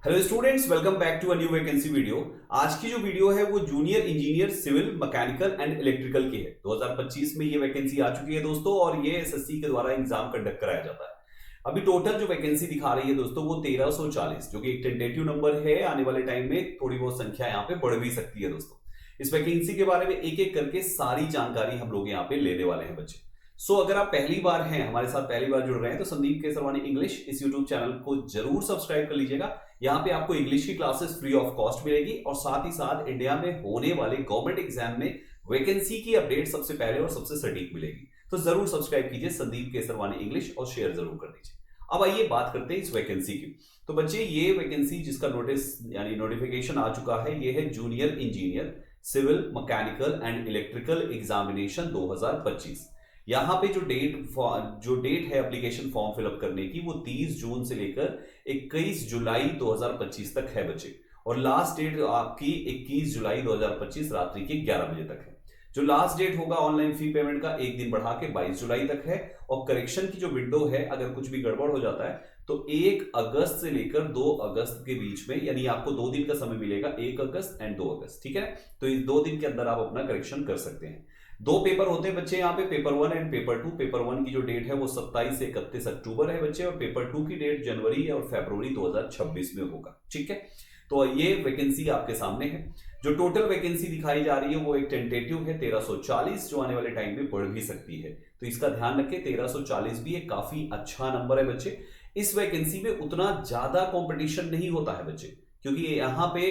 Hello students, welcome back to a new vacancy video. आज की जो वीडियो है वो junior engineer civil mechanical and electrical की है। 2025 में ये वैकेंसी आ चुकी है दोस्तों, और ये एसएससी के द्वारा एग्जाम कंडक्ट कराया जाता है। अभी टोटल जो वैकेंसी दिखा रही है दोस्तों वो 1340, जो कि एक टेंटेटिव नंबर है। आने वाले टाइम में थोड़ी बहुत संख्या यहाँ पे बढ़ भी सकती है दोस्तों। इस वैकेंसी के बारे में एक एक करके सारी जानकारी हम लोग यहाँ पे लेने वाले हैं बच्चे। अगर आप पहली बार हैं, हमारे साथ पहली बार जुड़ रहे हैं, तो संदीप केसरवानी इंग्लिश इस यूट्यूब चैनल को जरूर सब्सक्राइब कर लीजिएगा। यहाँ पे आपको इंग्लिश की क्लासेस फ्री ऑफ कॉस्ट मिलेगी, और साथ ही साथ इंडिया में होने वाले गवर्नमेंट एग्जाम में वैकेंसी की अपडेट सबसे पहले और सबसे सटीक मिलेगी। तो जरूर सब्सक्राइब कीजिए संदीप केसरवानी इंग्लिश, और शेयर जरूर कर दीजिए। अब आइए बात करते हैं इस वैकेंसी की। तो बच्चे, ये वैकेंसी जिसका नोटिस यानी नोटिफिकेशन आ चुका है, ये है junior engineer civil mechanical and electrical examination 2025। यहाँ पे जो डेट है एप्लीकेशन फॉर्म फिलअप करने की, वो 30 जून से लेकर 21 जुलाई 2025 तक है बच्चे। और लास्ट डेट आपकी 21 जुलाई 2025 रात्रि के 11 बजे तक है। जो लास्ट डेट होगा ऑनलाइन फी पेमेंट का, एक दिन बढ़ा के 22 जुलाई तक है। और करेक्शन की जो विंडो है, अगर कुछ भी गड़बड़ हो जाता है तो 1 अगस्त से लेकर 2 अगस्त के बीच में, यानी आपको 2 दिन का समय मिलेगा, 1 अगस्त एंड 2 अगस्त, ठीक है। तो इस 2 दिन के अंदर आप अपना करेक्शन कर सकते हैं। 2 पेपर होते हैं बच्चे यहाँ पे, पेपर 1 एंड पेपर 2। पेपर 1 की जो डेट है वो 27 से 31 अक्टूबर है बच्चे, और पेपर 2 की डेट जनवरी और फरवरी 2026 में होगा, ठीक है। तो ये वैकेंसी आपके सामने है। जो टोटल वैकेंसी दिखाई जा रही है वो एक टेंटेटिव है 1340, जो आने वाले टाइम में बढ़ भी सकती है। तो इसका ध्यान रखें, 1340 भी एक काफी अच्छा नंबर है बच्चे। इस वैकेंसी में उतना ज्यादा कंपटीशन नहीं होता है बच्चे, क्योंकि यहाँ पे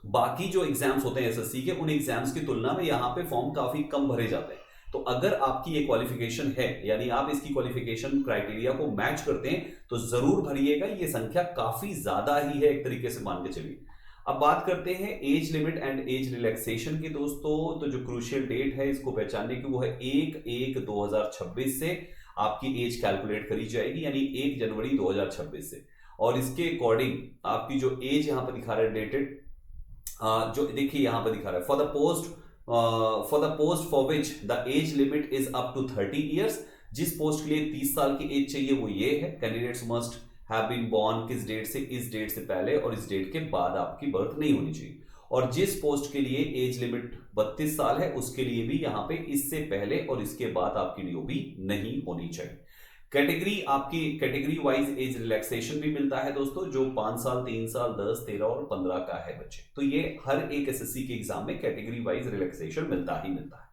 बाकी जो एग्जाम्स होते हैं एसएससी के, उन एग्जाम्स की तुलना में यहाँ पे फॉर्म काफी कम भरे जाते हैं। तो अगर आपकी ये क्वालिफिकेशन है, यानी आप इसकी क्वालिफिकेशन क्राइटेरिया को मैच करते हैं, तो जरूर भरिएगा। ये संख्या काफी ज्यादा ही है एक तरीके से, मान के चलिए। अब बात करते हैं age limit and age relaxation की दोस्तों। तो जो क्रूशियल डेट है इसको पहचानने की, वो है 1/1/2026 से आपकी एज कैलकुलेट करी जाएगी, यानी 1 जनवरी 2026 से। और इसके अकॉर्डिंग आपकी जो एज यहाँ पर दिखा रहा है डेटेड, जो देखिए यहां पर दिखा रहा है, for the post for which the age limit is up to 30 years. जिस पोस्ट के लिए 30 साल की एज चाहिए वो ये है। Candidates must have been born किस डेट से, इस डेट से पहले और इस डेट के बाद आपकी बर्थ नहीं होनी चाहिए। और जिस पोस्ट के लिए एज लिमिट 32 साल है, उसके लिए भी यहां पे इससे पहले और इसके बाद आपकी डीओबी नहीं होनी चाहिए। कैटेगरी वाइज एज रिलैक्सेशन भी मिलता है दोस्तों, जो 5 साल, 3 साल, 10, 13 और 15 का है बच्चे। तो ये हर एक एसएससी के एग्जाम में कैटेगरी वाइज रिलैक्सेशन मिलता ही मिलता है।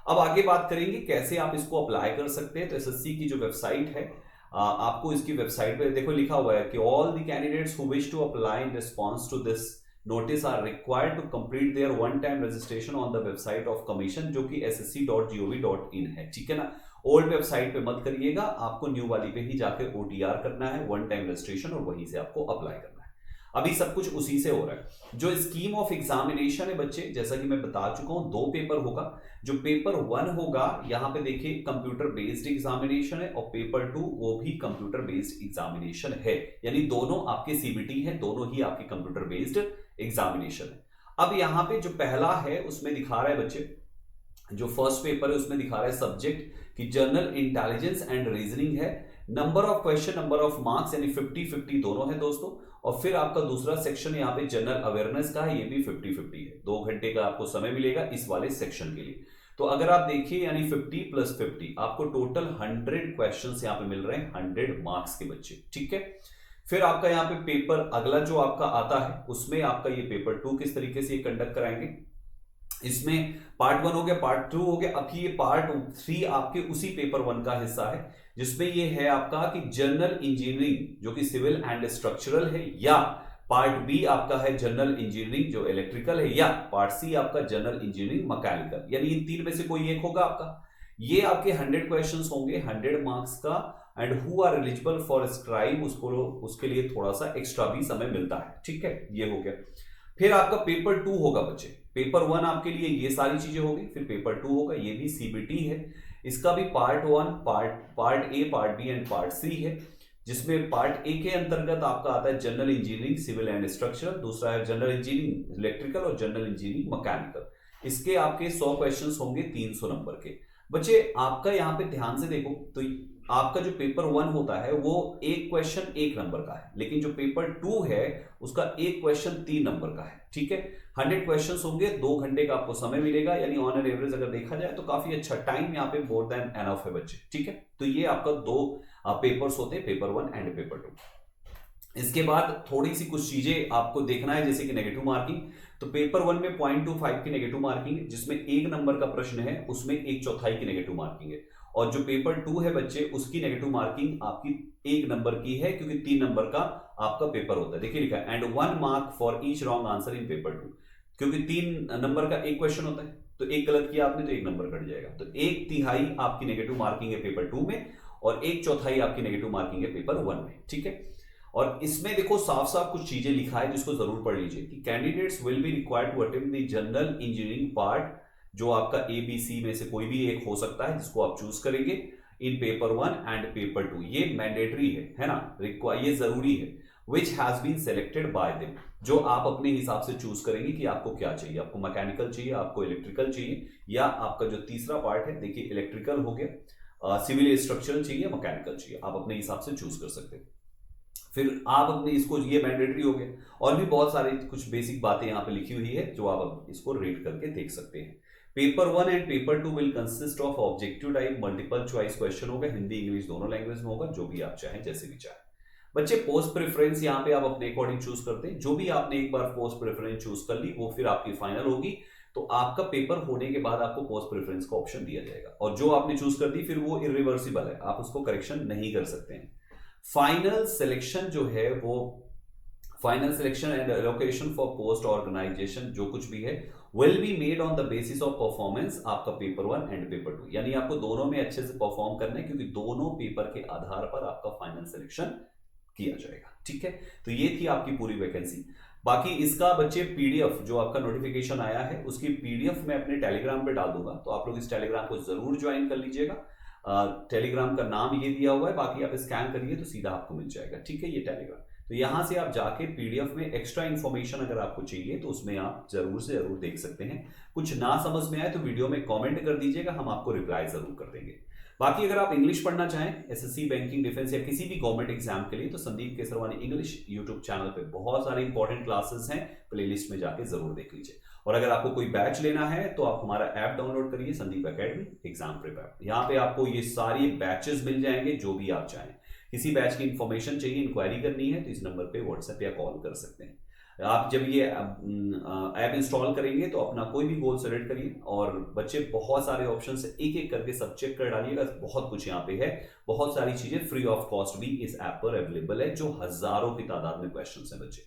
अब आगे बात करेंगे कैसे आप इसको अप्लाई कर सकते हैं। तो एसएससी की जो वेबसाइट है, आपको इसकी वेबसाइट पे देखो लिखा हुआ है कि all the candidates who wish to apply in response to this notice are required to complete their one time registration on the website of commission, जो कि ssc.gov.in है, ठीक है ना। ओल्ड वेबसाइट पे मत करिएगा, आपको न्यू वाली पे ही जाकर ओटीआर करना है, वन टाइम रजिस्ट्रेशन, और वहीं से आपको अप्लाई करना है। अभी सब कुछ उसी से हो रहा है। जो स्कीम ऑफ एग्जामिनेशन है बच्चे, जैसा कि मैं बता चुका हूं, 2 पेपर होगा। जो पेपर 1 होगा, यहां पे देखिए कंप्यूटर बेस्ड एग्जामिनेशन है, और पेपर 2 वो भी कंप्यूटर बेस्ड एग्जामिनेशन है, यानी दोनों आपके सीबीटी है, दोनों ही आपके कंप्यूटर बेस्ड एग्जामिनेशन है। अब यहां पे जो पहला है उसमें दिखा रहा है बच्चे, जो फर्स्ट पेपर है उसमें दिखा रहा है सब्जेक्ट कि जनरल इंटेलिजेंस एंड रीजनिंग है। Number of question, number of marks, यानी 50-50 दोनों है दोस्तों। और फिर आपका दूसरा सेक्शन यहाँ पे जनरल अवेयरनेस का है, ये भी 50-50 है। 2 घंटे का आपको समय मिलेगा इस वाले सेक्शन के लिए। तो अगर आप देखिए, यानी 50 + 50 आपको टोटल 100 क्वेश्चन यहाँ पे मिल रहे हैं, 100 मार्क्स के बच्चे, ठीक है। फिर आपका यहाँ पे पेपर अगला जो आपका आता है, उसमें आपका ये पेपर 2 किस तरीके से कंडक्ट कराएंगे। इसमें पार्ट 1 हो गया, पार्ट 2 हो गया, अब ये पार्ट 3 आपके उसी पेपर 1 का हिस्सा है, जिसमें ये है आपका कि जनरल इंजीनियरिंग जो कि सिविल एंड स्ट्रक्चरल है, या पार्ट बी आपका है जनरल इंजीनियरिंग जो इलेक्ट्रिकल है, या पार्ट सी आपका जनरल इंजीनियरिंग मैकेनिकल, यानी इन 3 में से कोई एक होगा आपका। ये आपके 100 क्वेश्चंस होंगे, 100 मार्क्स का। And who are eligible for scribe, उसके लिए थोड़ा सा एक्स्ट्रा भी समय मिलता है, ठीक है। ये हो गया। फिर आपका पेपर 2 होगा बच्चे। पेपर 1 आपके लिए ये सारी चीजें होगी, फिर पेपर 2 होगा, ये भी सीबीटी है। इसका भी part 1, part A, part B and part C है, जिसमें पार्ट ए के अंतर्गत आपका आता है general engineering civil and structural, दूसरा है जनरल इंजीनियरिंग इलेक्ट्रिकल और जनरल इंजीनियरिंग मैकेनिकल। इसके आपके 100 क्वेश्चंस होंगे 300 नंबर के। बच्चे आपका यहाँ पे ध्यान से देखो, तो आपका जो पेपर 1 होता है वो एक क्वेश्चन 1 नंबर का है, लेकिन जो पेपर 2 है उसका एक क्वेश्चन 3 नंबर का है। ठीक है, 100 क्वेश्चंस होंगे, 2 घंटे का आपको समय मिलेगा, यानी ऑन एन एवरेज अगर देखा जाए तो काफी अच्छा टाइम यहाँ पे मोर देन एनफ है बच्चे। ठीक है, तो ये आपका 2 पेपर्स होते हैं, पेपर 1 एंड पेपर 2। इसके बाद थोड़ी सी कुछ चीजें आपको देखना है, जैसे कि नेगेटिव मार्किंग। तो पेपर 1 में 0.25 की नेगेटिव मार्किंग है, जिसमें 1 नंबर का प्रश्न है उसमें 1/4 की नेगेटिव मार्किंग है। और जो पेपर 2 है बच्चे, उसकी नेगेटिव मार्किंग आपकी 1 नंबर की है, क्योंकि 3 नंबर का आपका पेपर होता है। देखिए लिखा है and 1 mark for each wrong answer in paper 2, क्योंकि 3 नंबर का एक क्वेश्चन होता है, तो एक गलत किया आपने तो 1 नंबर कट जाएगा। तो 1/3 आपकी नेगेटिव मार्किंग है पेपर 2 में और 1/4 आपकी नेगेटिव मार्किंग है पेपर 1 में। ठीक है, और इसमें देखो साफ साफ कुछ चीजें लिखा है जिसको जरूर पढ़ लीजिए कि candidates will be required to attempt the general engineering part, जो आपका ABC में से कोई भी एक हो सकता है जिसको आप चूज करेंगे, इन पेपर 1 एंड पेपर 2। ये मैंडेटरी है ना, ये जरूरी है। Which has been selected by them, जो आप अपने हिसाब से चूज करेंगे कि आपको क्या चाहिए, आपको मैकेनिकल चाहिए, आपको इलेक्ट्रिकल चाहिए, या आपका जो तीसरा पार्ट है, देखिए इलेक्ट्रिकल हो गया, सिविल स्ट्रक्चरल चाहिए, मैकेनिकल चाहिए, आप अपने हिसाब से चूज कर सकते हैं। फिर आप अपने इसको, ये मैंडेटरी हो गया, और भी बहुत सारी कुछ बेसिक बातें यहाँ पे लिखी हुई है जो आप इसको रीड करके देख सकते हैं। Paper 1 and paper 2 will consist of objective type multiple choice question होगा, हिंदी इंग्लिश दोनों लैंग्वेज में होगा, जो भी आप चाहें जैसे भी चाहें। बच्चे पोस्ट प्रेफरेंस यहाँ पे आप अपने अकॉर्डिंग चूज करते हैं, जो भी आपने एक बार पोस्ट प्रेफरेंस चूज कर ली वो फिर आपकी फाइनल होगी, तो आपका पेपर होने के बाद आपको पोस्ट प्रेफरेंस का ऑप्शन दिया जाएगा, और जो आपने चूज कर दी फिर वो इरिवर्सिबल है, आप उसको करेक्शन नहीं कर सकते हैं। फाइनल सिलेक्शन जो है वो, final selection and allocation for post organisation जो कुछ भी है, will be made on the basis of performance, आपका पेपर 1 एंड पेपर 2, यानी आपको दोनों में अच्छे से परफॉर्म करना है, क्योंकि दोनों पेपर के आधार पर आपका फाइनल सिलेक्शन किया जाएगा। ठीक है, तो ये थी आपकी पूरी वैकेंसी। बाकी इसका बच्चे पीडीएफ जो आपका नोटिफिकेशन आया है उसकी पीडीएफ मैं अपने टेलीग्राम पे डाल दूंगा, तो आप लोग इस टेलीग्राम को जरूर ज्वाइन कर लीजिएगा। टेलीग्राम का नाम ये दिया हुआ है, बाकी आप स्कैन करिए तो सीधा आपको मिल जाएगा। ठीक है, ये टेलीग्राम, तो यहां से आप जाके पीडीएफ में एक्स्ट्रा इन्फॉर्मेशन अगर आपको चाहिए तो उसमें आप जरूर से जरूर देख सकते हैं। कुछ ना समझ में आए तो वीडियो में कमेंट कर दीजिएगा, हम आपको रिप्लाई जरूर कर देंगे। बाकी अगर आप इंग्लिश पढ़ना चाहें एसएससी, बैंकिंग, डिफेंस या किसी भी गवर्नमेंट एग्जाम के लिए, तो Sandeep Kesarwani English YouTube channel पे बहुत सारे इंपॉर्टेंट क्लासेस हैं, प्लेलिस्ट में जाके जरूर देख लीजिए। और अगर आपको कोई बैच लेना है तो आप हमारा ऐप डाउनलोड करिए, Sandeep academy exam prep app. यहाँ पे आपको ये सारी बैचेस मिल जाएंगे जो भी आप चाहें। किसी बैच की इंफॉर्मेशन चाहिए, इंक्वायरी करनी है, तो इस नंबर पे व्हाट्सएप या कॉल कर सकते हैं। आप जब ये ऐप इंस्टॉल करेंगे तो अपना कोई भी गोल सेलेक्ट करिए, और बच्चे बहुत सारे ऑप्शन से एक एक करके सब चेक कर डालिएगा, बहुत कुछ यहाँ पे है, बहुत सारी चीजें फ्री ऑफ कॉस्ट भी इस ऐप पर अवेलेबल है, जो हजारों की तादाद में क्वेश्चन है बच्चे।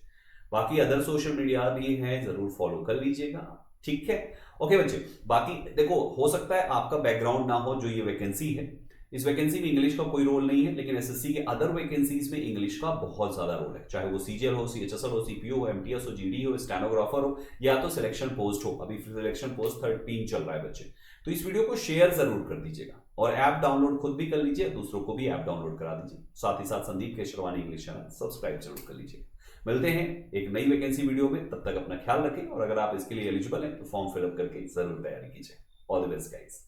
बाकी अदर सोशल मीडिया भी है, जरूर फॉलो कर लीजिएगा। ठीक है, ओके बच्चे। बाकी देखो, हो सकता है आपका बैकग्राउंड ना हो, जो ये वैकेंसी है, इस वैकेंसी में इंग्लिश का कोई रोल नहीं है, लेकिन एसएससी के अदर वैकेंसीज में इंग्लिश का बहुत ज्यादा रोल है, चाहे वो सीजीएल हो, सीएचएसएल हो, सीपीओ हो, एमटीएस हो, जीडी हो, स्टेनोग्राफर हो, या तो सिलेक्शन पोस्ट हो। अभी सिलेक्शन पोस्ट 13 चल रहा है बच्चे, तो इस वीडियो को शेयर जरूर कर दीजिएगा, और ऐप डाउनलोड खुद भी कर लीजिए, दूसरों को भी ऐप डाउनलोड करा दीजिए। साथ ही साथ Sandeep Kesarwani English channel subscribe जरूर कर लीजिए। मिलते हैं एक नई वैकेंसी वीडियो में, तब तक अपना ख्याल रखें, और अगर आप इसके लिए एलिजिबल हैं तो फॉर्म फिलअप करके जरूर तैयारी कीजिए। All the best guys.